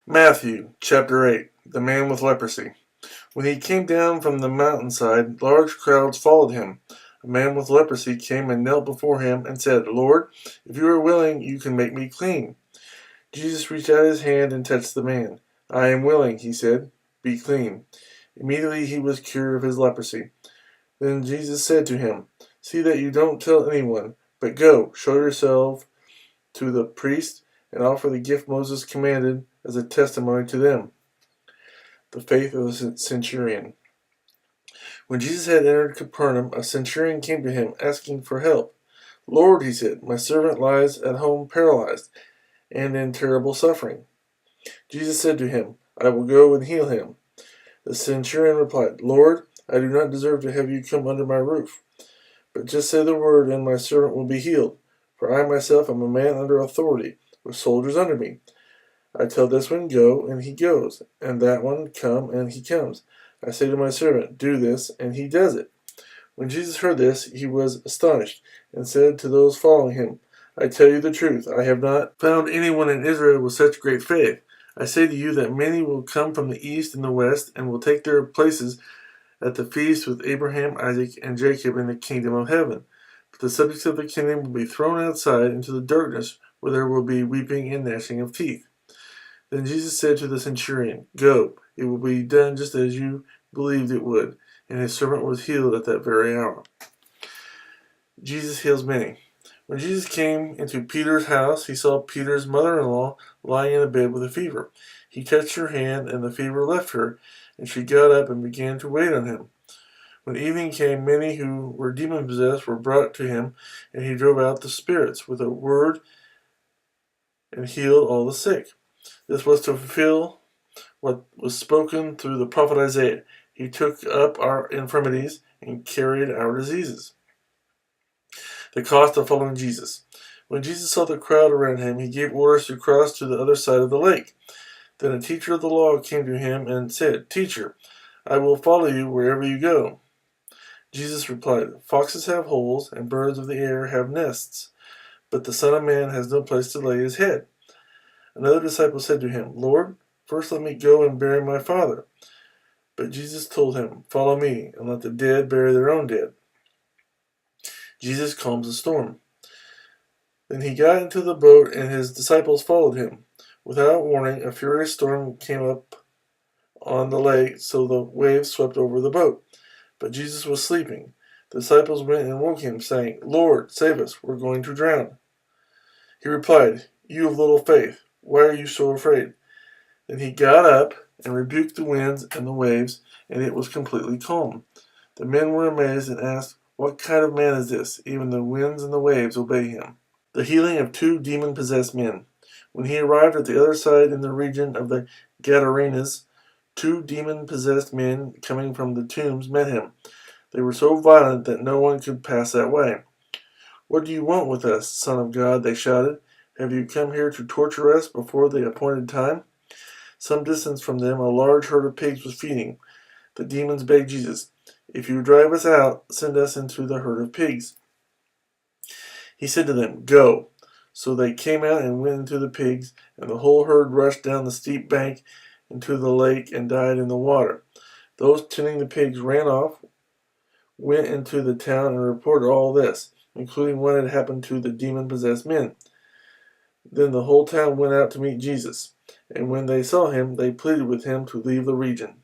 Matthew chapter 8. The man with leprosy. When he came down from the mountainside, large crowds followed him. A man with leprosy came and knelt before him and said, "Lord, if you are willing, you can make me clean." Jesus reached out his hand and touched the man. "I am willing," he said. "Be clean." Immediately he was cured of his leprosy. Then Jesus said to him, "See that you don't tell anyone, but go, show yourself to the priest, and offer the gift Moses commanded as a testimony to them." The faith of the centurion. When Jesus had entered Capernaum, a centurion came to him, asking for help. "Lord," he said, "my servant lies at home paralyzed and in terrible suffering." Jesus said to him, "I will go and heal him." The centurion replied, "Lord, I do not deserve to have you come under my roof, but just say the word and my servant will be healed. For I myself am a man under authority, with soldiers under me. I tell this one, 'Go,' and he goes, and that one, 'Come,' and he comes. I say to my servant, 'Do this,' and he does it." When Jesus heard this, he was astonished, and said to those following him, "I tell you the truth, I have not found anyone in Israel with such great faith. I say to you that many will come from the east and the west, and will take their places at the feast with Abraham, Isaac, and Jacob in the kingdom of heaven. But the subjects of the kingdom will be thrown outside into the darkness, where there will be weeping and gnashing of teeth." Then Jesus said to the centurion, "Go, it will be done just as you believed it would." And his servant was healed at that very hour. Jesus heals many. When Jesus came into Peter's house, he saw Peter's mother-in-law lying in a bed with a fever. He touched her hand, and the fever left her, and she got up and began to wait on him. When evening came, many who were demon-possessed were brought to him, and he drove out the spirits with a word and healed all the sick. This was to fulfill what was spoken through the prophet Isaiah. He took up our infirmities and carried our diseases. The cost of following Jesus. When Jesus saw the crowd around him, he gave orders to cross to the other side of the lake. Then a teacher of the law came to him and said, "Teacher, I will follow you wherever you go." Jesus replied, "Foxes have holes, and birds of the air have nests, but the Son of Man has no place to lay his head." Another disciple said to him, "Lord, first let me go and bury my father." But Jesus told him, "Follow me, and let the dead bury their own dead." Jesus calms the storm. Then he got into the boat, and his disciples followed him. Without warning, a furious storm came up on the lake, so the waves swept over the boat. But Jesus was sleeping. The disciples went and woke him, saying, "Lord, save us, we're going to drown." He replied, "You of little faith, why are you so afraid?" Then he got up and rebuked the winds and the waves, and it was completely calm. The men were amazed and asked, "What kind of man is this? Even the winds and the waves obey him." The healing of two demon-possessed men. When he arrived at the other side in the region of the Gadarenes, two demon-possessed men coming from the tombs met him. They were so violent that no one could pass that way. "What do you want with us, Son of God?" they shouted. "Have you come here to torture us before the appointed time?" Some distance from them, a large herd of pigs was feeding. The demons begged Jesus, "If you drive us out, send us into the herd of pigs." He said to them, "Go." So they came out and went into the pigs, and the whole herd rushed down the steep bank into the lake and died in the water. Those tending the pigs ran off, went into the town, and reported all this, including what had happened to the demon-possessed men. Then the whole town went out to meet Jesus, and when they saw him, they pleaded with him to leave the region.